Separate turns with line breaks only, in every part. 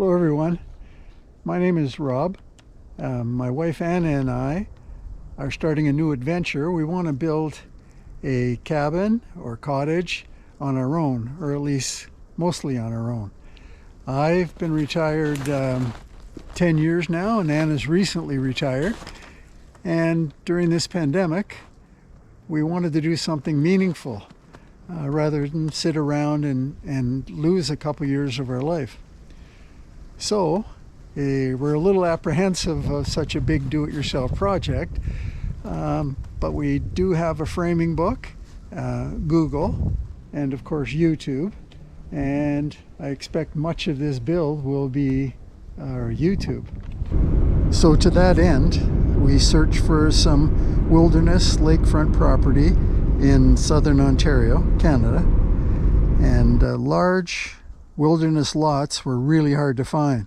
Hello everyone, my name is Rob. My wife Anna and I are starting a new adventure. We want to build a cabin or cottage on our own, or at least mostly on our own. I've been retired 10 years now, and Anna's recently retired. And during this pandemic, we wanted to do something meaningful rather than sit around and lose a couple years of our life. So we're a little apprehensive of such a big do-it-yourself project, but we do have a framing book, Google, and of course YouTube, and I expect much of this build will be YouTube. So to that end, we searched for some wilderness lakefront property in southern Ontario, Canada, and large wilderness lots were really hard to find.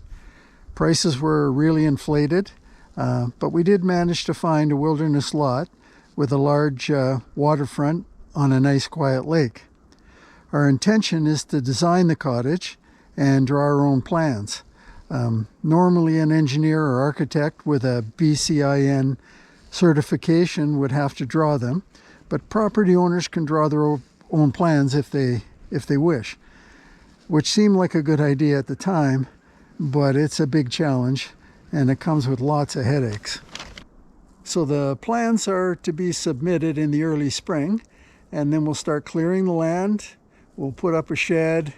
Prices were really inflated, but we did manage to find a wilderness lot with a large waterfront on a nice quiet lake. Our intention is to design the cottage and draw our own plans. Normally an engineer or architect with a BCIN certification would have to draw them, but property owners can draw their own plans if they wish, which seemed like a good idea at the time, but it's a big challenge and it comes with lots of headaches. So the plans are to be submitted in the early spring, and then we'll start clearing the land. We'll put up a shed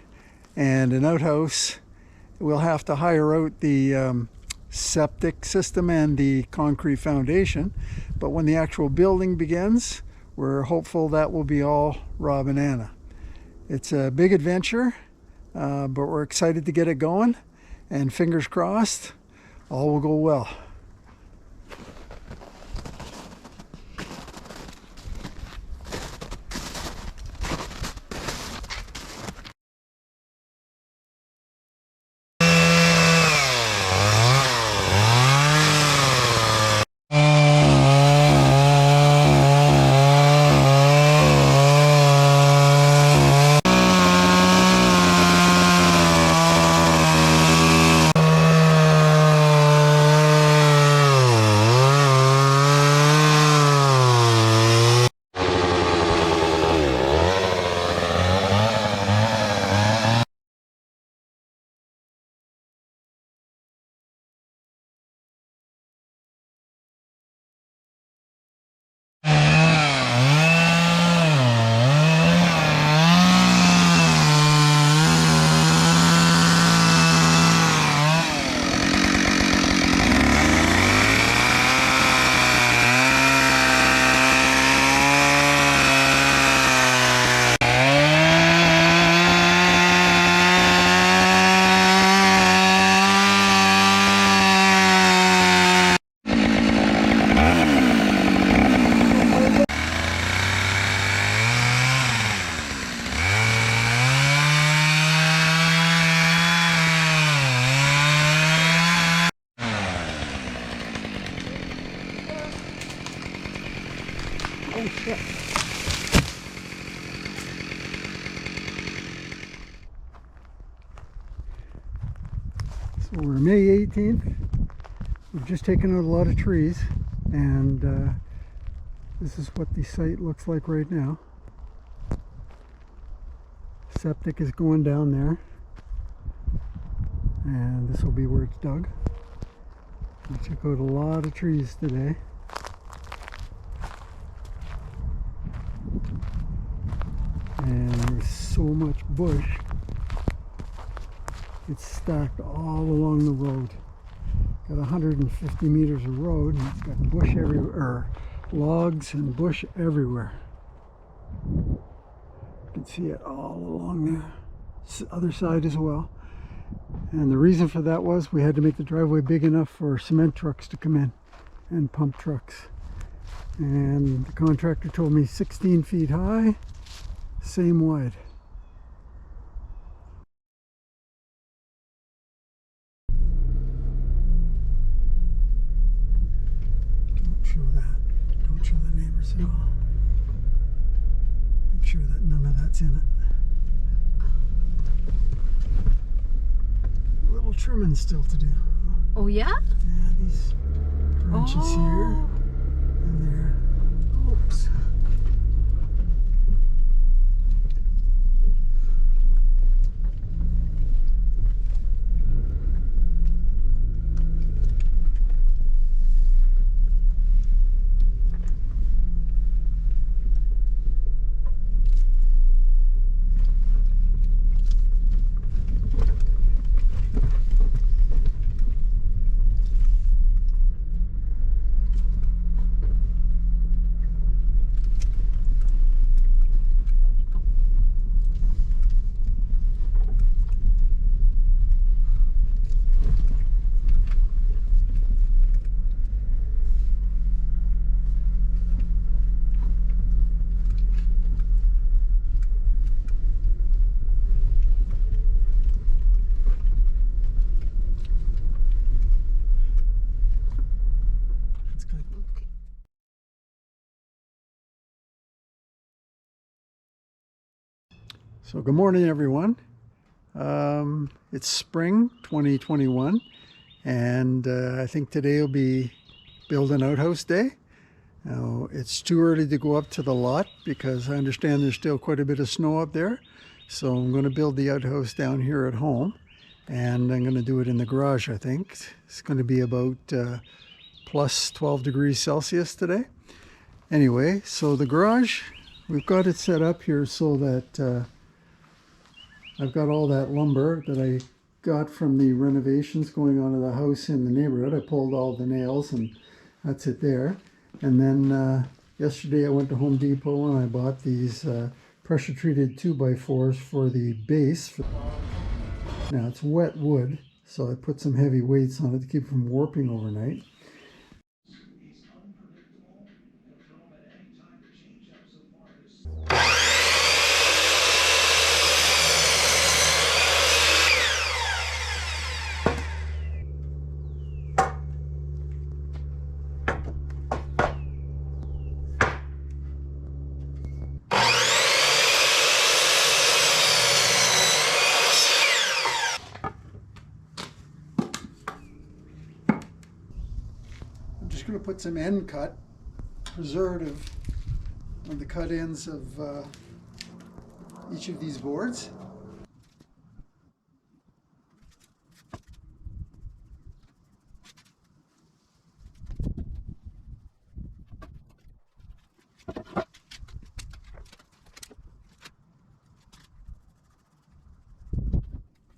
and an outhouse. We'll have to hire out the septic system and the concrete foundation, but when the actual building begins, we're hopeful that will be all Rob and Anna. It's a big adventure, but we're excited to get it going, and fingers crossed, all will go well. Oh shit. So we're May 18th. We've just taken out a lot of trees, and this is what the site looks like right now. Septic is going down there, and this will be where it's dug. We took out a lot of trees today. And there's so much bush. It's stacked all along the road. Got 150 meters of road, and it's got bush everywhere, or logs and bush everywhere. You can see it all along the other side as well. And the reason for that was we had to make the driveway big enough for cement trucks to come in, and pump trucks. And the contractor told me 16 feet high, same wide. Don't show that. Don't show the neighbors at all. Make sure that none of that's in it. little trimming still to do.
Oh yeah?
Yeah, these branches here and there. Oops. So good morning, everyone. It's spring 2021, and I think today will be build an outhouse day. Now, it's too early to go up to the lot because I understand there's still quite a bit of snow up there. So I'm going to build the outhouse down here at home, and I'm going to do it in the garage, I think. It's going to be about plus 12 degrees Celsius today. Anyway, so the garage, we've got it set up here so that I've got all that lumber that I got from the renovations going on in the house in the neighborhood. I pulled all the nails and that's it there. And then yesterday I went to Home Depot and I bought these pressure treated 2x4s for the base. Now it's wet wood, so I put some heavy weights on it to keep it from warping overnight. I'm just going to put some end cut preservative on the cut ends of each of these boards.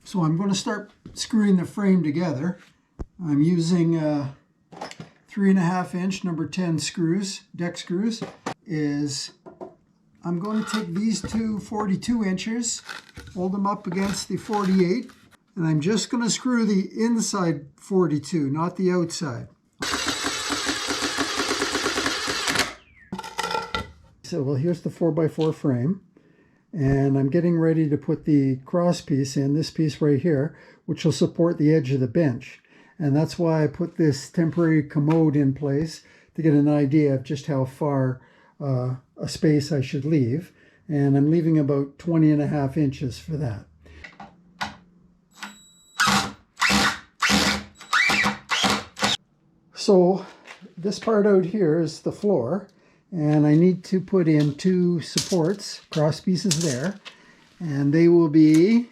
So I'm going to start screwing the frame together. I'm using 3.5 inch number 10 screws, deck screws. I'm going to take these two 42 inches, hold them up against the 48, and I'm just going to screw the inside 42, not the outside. So, well, here's the 4x4 frame, and I'm getting ready to put the cross piece in, this piece right here, which will support the edge of the bench. And that's why I put this temporary commode in place to get an idea of just how far a space I should leave. And I'm leaving about 20.5 inches for that. So this part out here is the floor, and I need to put in two supports, cross pieces there, and they will be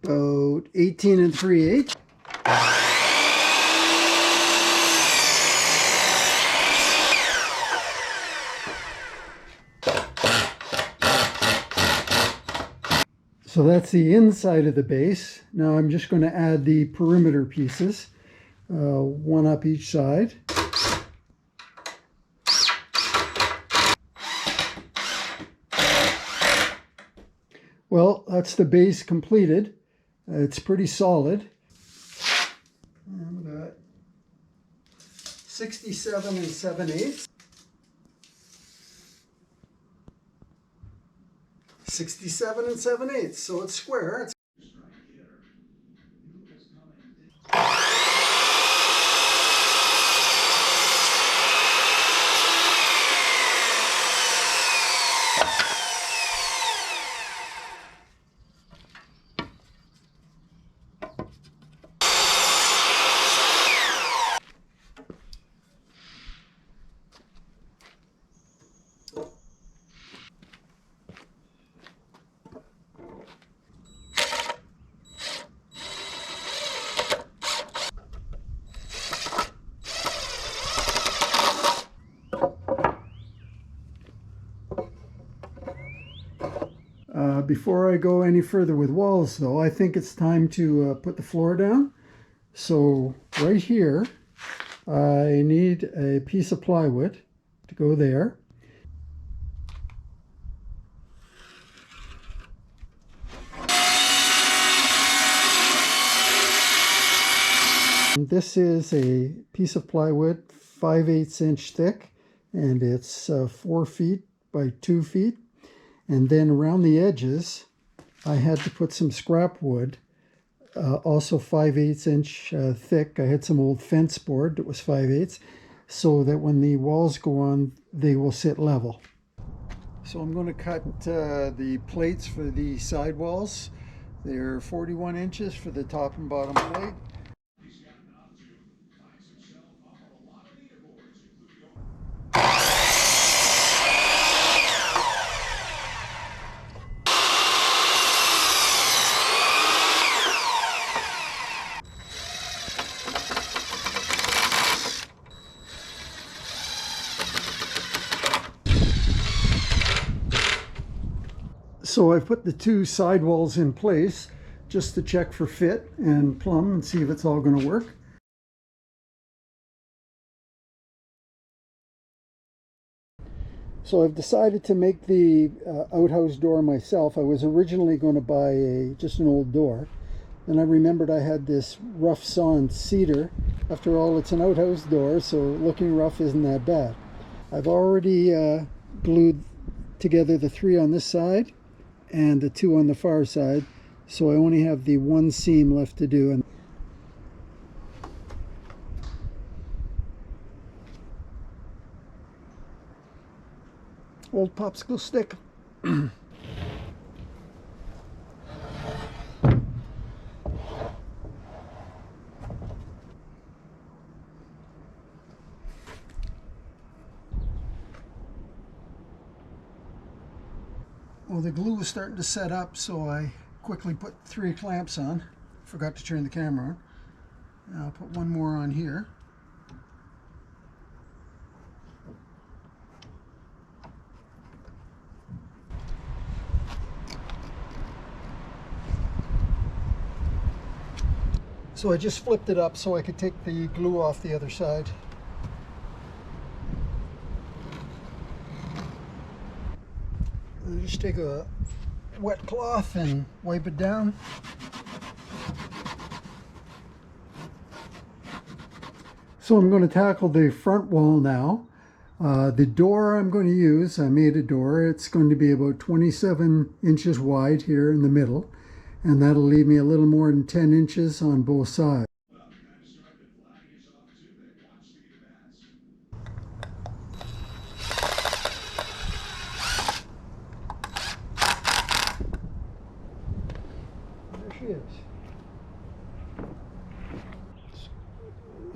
about 18 3/8. So that's the inside of the base. Now I'm just going to add the perimeter pieces, one up each side. Well, that's the base completed. It's pretty solid. And we got 67 7/8. 67 7/8, so it's square. Before I go any further with walls though, I think it's time to put the floor down. So right here, I need a piece of plywood to go there. This is a piece of plywood, 5/8 inch thick, and it's 4 feet by 2 feet. And then around the edges, I had to put some scrap wood, also 5/8 inch thick. I had some old fence board that was 5/8, so that when the walls go on, they will sit level. So I'm going to cut the plates for the side walls. They're 41 inches for the top and bottom plate. So I've put the two side walls in place just to check for fit and plumb and see if it's all going to work. So I've decided to make the outhouse door myself. I was originally going to buy just an old door. Then I remembered I had this rough sawn cedar. After all, it's an outhouse door, so looking rough isn't that bad. I've already glued together the 3 on this side and the 2 on the far side, so I only have the 1 seam left to do. And old popsicle stick. Well, the glue was starting to set up, so I quickly put 3 clamps on. Forgot to turn the camera on. And I'll put 1 more on here. So I just flipped it up so I could take the glue off the other side. Just take a wet cloth and wipe it down. So I'm going to tackle the front wall now. The door I'm going to use, I made a door. It's going to be about 27 inches wide here in the middle, and that'll leave me a little more than 10 inches on both sides.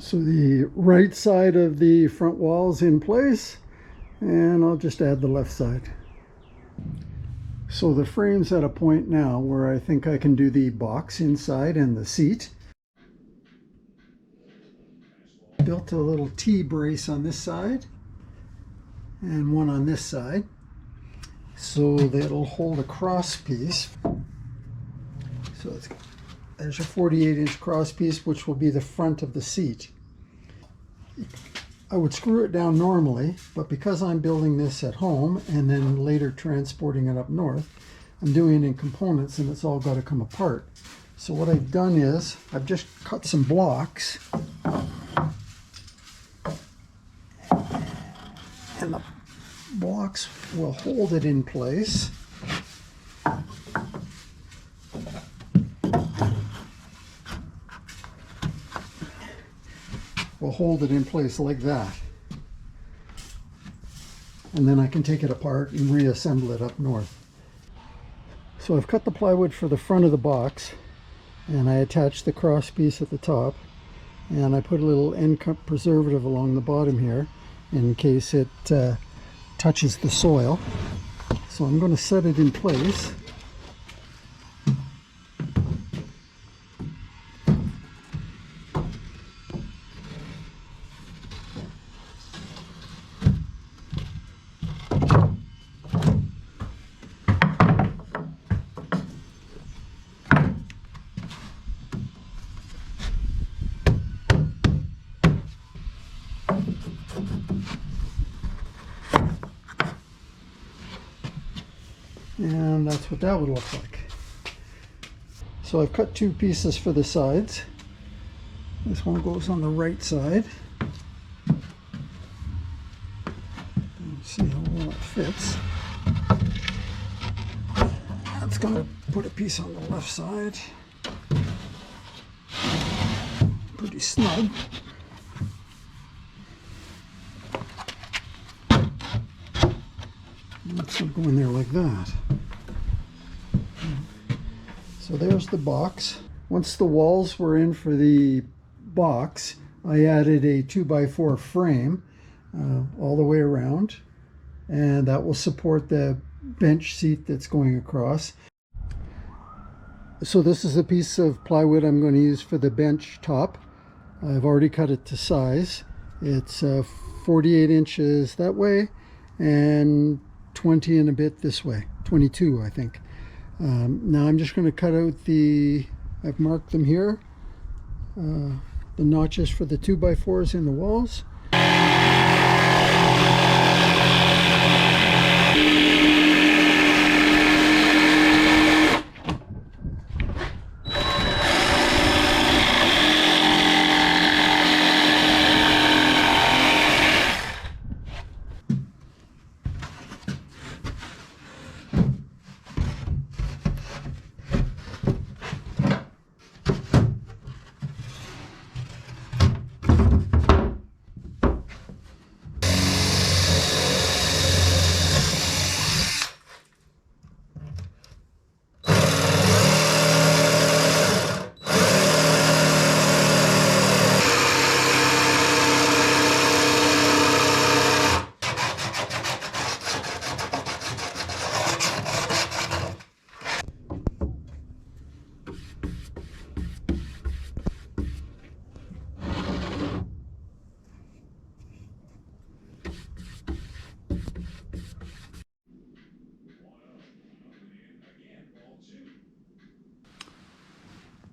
So the right side of the front wall is in place, and I'll just add the left side. So the frame's at a point now where I think I can do the box inside and the seat. Built a little T-brace on this side and one on this side, so that'll hold a cross piece. So there's a 48-inch cross piece, which will be the front of the seat. I would screw it down normally, but because I'm building this at home and then later transporting it up north, I'm doing it in components and it's all got to come apart. So what I've done is I've just cut some blocks, and the blocks will hold it in place. Will hold it in place like that, and then I can take it apart and reassemble it up north. So I've cut the plywood for the front of the box, and I attached the cross piece at the top, and I put a little end cut preservative along the bottom here in case it touches the soil. So I'm going to set it in place. And that's what that would look like. So I've cut 2 pieces for the sides. This one goes on the right side. See how well it fits. That's going to put a piece on the left side. Pretty snug. That's going to go in there like that. So there's the box. Once the walls were in for the box, I added a 2x4 frame all the way around, and that will support the bench seat that's going across. So this is a piece of plywood I'm going to use for the bench top. I've already cut it to size. It's 48 inches that way and 20 and a bit this way, 22 I think. Now I'm just going to cut out I've marked them here, the notches for the 2x4s in the walls.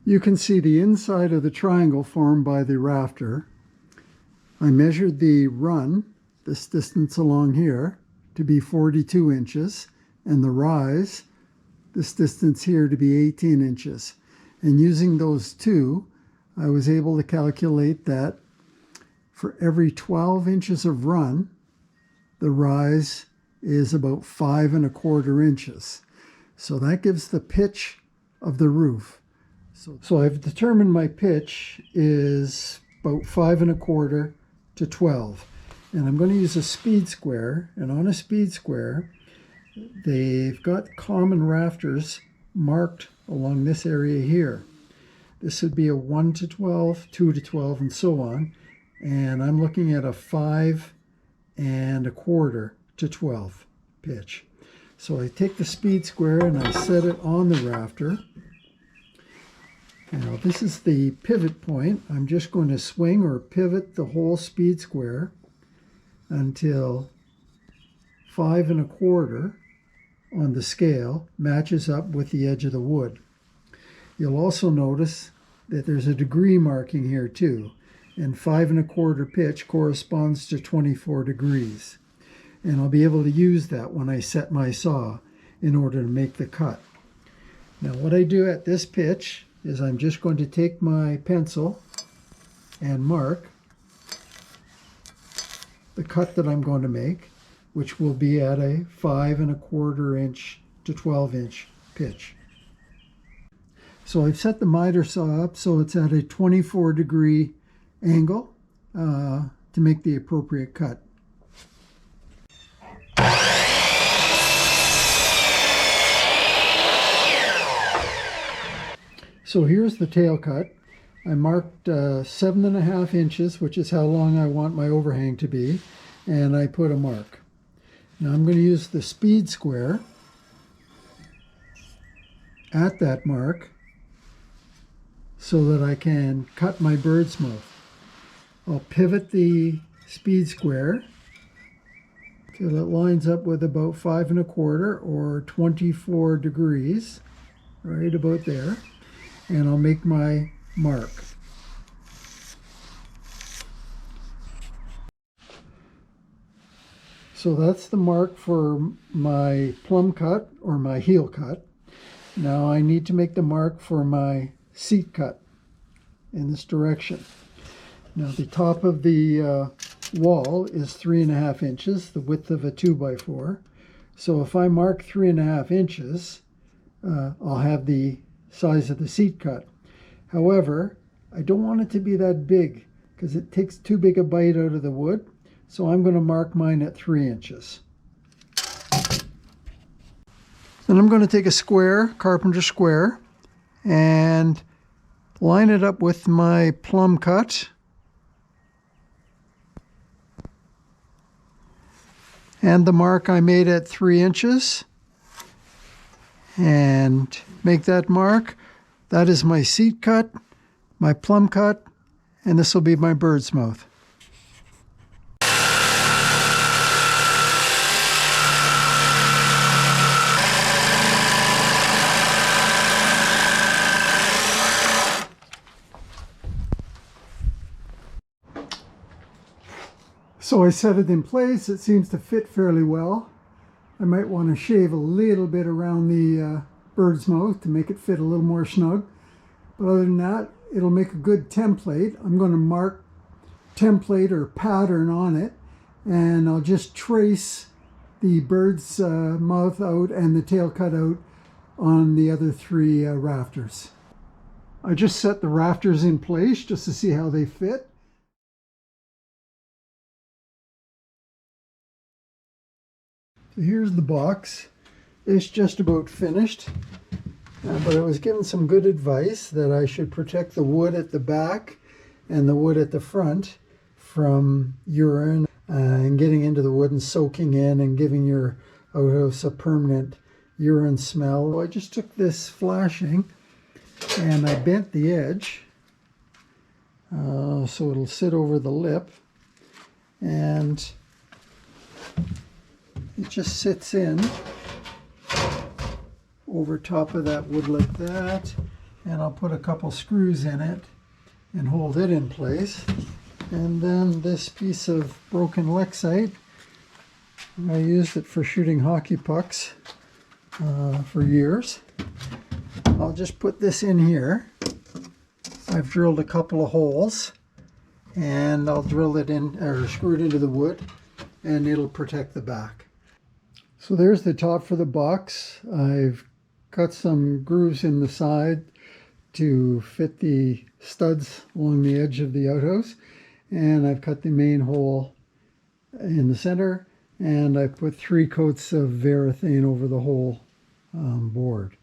You can see the inside of the triangle formed by the rafter. I measured the run, this distance along here, to be 42 inches, and the rise, this distance here, to be 18 inches. And using those two, I was able to calculate that for every 12 inches of run, the rise is about 5 1/4 inches. So that gives the pitch of the roof. So I've determined my pitch is about 5 1/4 to 12. And I'm going to use a speed square. And on a speed square, they've got common rafters marked along this area here. This would be a 1 to 12, 2 to 12, and so on. And I'm looking at a 5 1/4 to 12 pitch. So I take the speed square and I set it on the rafter. Now this is the pivot point. I'm just going to swing or pivot the whole speed square until 5 1/4 on the scale matches up with the edge of the wood. You'll also notice that there's a degree marking here too, and 5 1/4 pitch corresponds to 24 degrees. And I'll be able to use that when I set my saw in order to make the cut. Now what I do at this pitch is I'm just going to take my pencil and mark the cut that I'm going to make, which will be at a 5 1/4 inch to 12 inch pitch. So I've set the miter saw up so it's at a 24 degree angle to make the appropriate cut. So here's the tail cut. I marked 7 1/2 inches, which is how long I want my overhang to be, and I put a mark. Now I'm going to use the speed square at that mark so that I can cut my bird's mouth. I'll pivot the speed square till it lines up with about 5 1/4 or 24 degrees, right about there. And I'll make my mark. So that's the mark for my plumb cut or my heel cut. Now I need to make the mark for my seat cut in this direction. Now the top of the wall is 3.5 inches, the width of a 2x4. So if I mark 3.5 inches, I'll have the size of the seat cut. However, I don't want it to be that big because it takes too big a bite out of the wood. So I'm going to mark mine at 3 inches. Then I'm going to take a square, carpenter square, and line it up with my plumb cut. And the mark I made at 3 inches. And make that mark. That is my seat cut, my plumb cut, and this will be my bird's mouth. So I set it in place. It seems to fit fairly well. I might want to shave a little bit around the bird's mouth to make it fit a little more snug. But other than that, it'll make a good template. I'm going to mark template or pattern on it, and I'll just trace the bird's mouth out and the tail cut out on the other 3 rafters. I just set the rafters in place just to see how they fit. So here's the box. It's just about finished, but I was given some good advice that I should protect the wood at the back and the wood at the front from urine and getting into the wood and soaking in and giving your outhouse a permanent urine smell. So I just took this flashing and I bent the edge so it'll sit over the lip, and it just sits in over top of that wood like that, and I'll put a couple screws in it and hold it in place. And then this piece of broken Lexite, I used it for shooting hockey pucks for years. I'll just put this in here. I've drilled a couple of holes, and I'll drill it in or screw it into the wood, and it'll protect the back. So there's the top for the box. I've cut some grooves in the side to fit the studs along the edge of the outhouse, and I've cut the main hole in the center, and I put 3 coats of varathane over the whole board.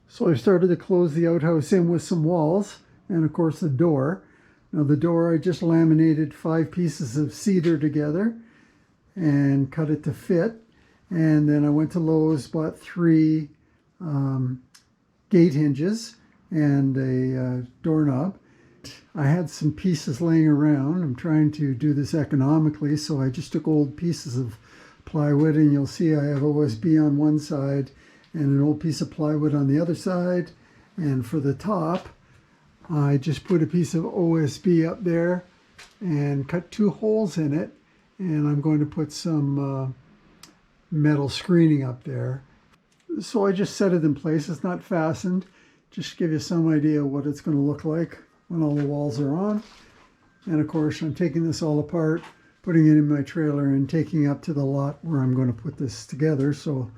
So I started to close the outhouse in with some walls and of course the door. Now the door, I just laminated 5 pieces of cedar together and cut it to fit. And then I went to Lowe's, bought 3 gate hinges and a doorknob. I had some pieces laying around. I'm trying to do this economically, so I just took old pieces of plywood, and you'll see I have OSB on one side and an old piece of plywood on the other side. And for the top, I just put a piece of OSB up there and cut 2 holes in it, and I'm going to put some metal screening up there. So I just set it in place. It's not fastened, just to give you some idea what it's going to look like when all the walls are on. And of course I'm taking this all apart, putting it in my trailer and taking it up to the lot where I'm going to put this together. So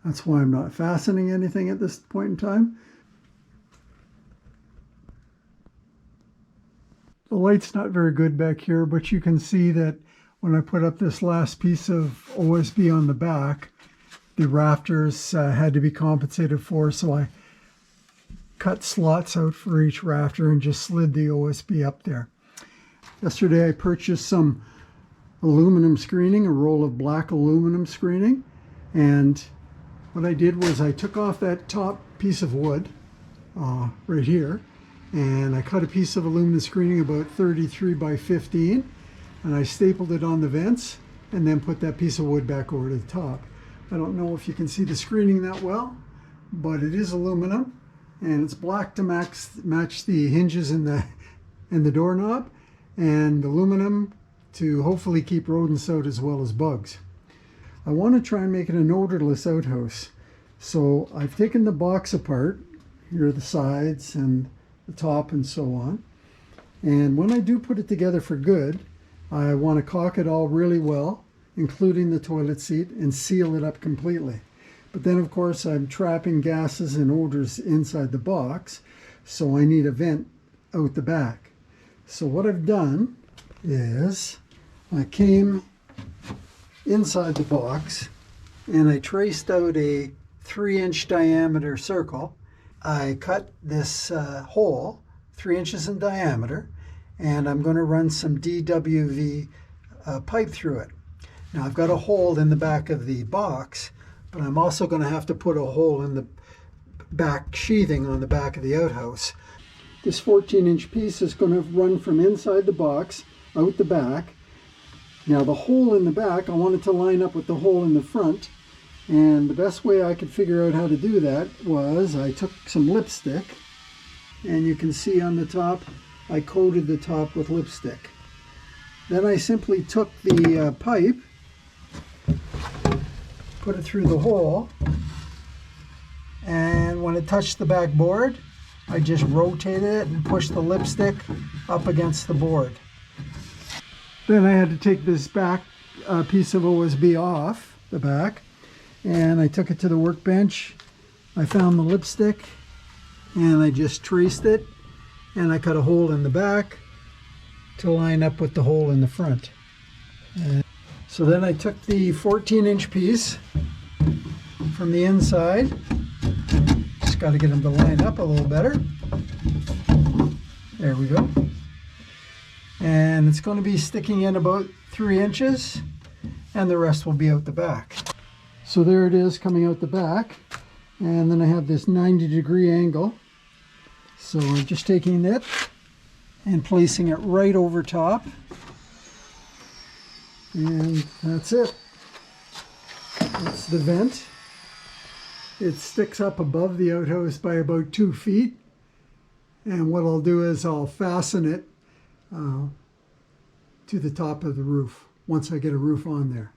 that's why I'm not fastening anything at this point in time. The light's not very good back here, but you can see that when I put up this last piece of OSB on the back, the rafters had to be compensated for, so I cut slots out for each rafter and just slid the OSB up there. Yesterday I purchased some aluminum screening, a roll of black aluminum screening, and what I did was I took off that top piece of wood right here, and I cut a piece of aluminum screening about 33 by 15, and I stapled it on the vents and then put that piece of wood back over to the top. I don't know if you can see the screening that well, but it is aluminum, and it's black to match the hinges and the doorknob, and aluminum to hopefully keep rodents out as well as bugs. I want to try and make it an odorless outhouse. So I've taken the box apart. Here are the sides and the top and so on. And when I do put it together for good, I want to caulk it all really well, including the toilet seat, and seal it up completely. But then of course I'm trapping gases and odors inside the box, so I need a vent out the back. So what I've done is I came inside the box and I traced out a 3-inch diameter circle. I cut this hole 3 inches in diameter, and I'm going to run some DWV pipe through it. Now I've got a hole in the back of the box, but I'm also going to have to put a hole in the back sheathing on the back of the outhouse. This 14-inch piece is going to run from inside the box out the back. Now the hole in the back, I wanted to line up with the hole in the front, and the best way I could figure out how to do that was I took some lipstick, and you can see on the top I coated the top with lipstick. Then I simply took the pipe, put it through the hole, and when it touched the back board, I just rotated it and pushed the lipstick up against the board. Then I had to take this back piece of OSB off the back, and I took it to the workbench. I found the lipstick and I just traced it, and I cut a hole in the back to line up with the hole in the front. So then I took the 14-inch piece from the inside. Just got to get them to line up a little better. There we go. And it's going to be sticking in about 3 inches, and the rest will be out the back. So there it is coming out the back, and then I have this 90-degree angle. So I'm just taking it and placing it right over top, and that's it. That's the vent. It sticks up above the outhouse by about 2 feet, and what I'll do is I'll fasten it to the top of the roof once I get a roof on there.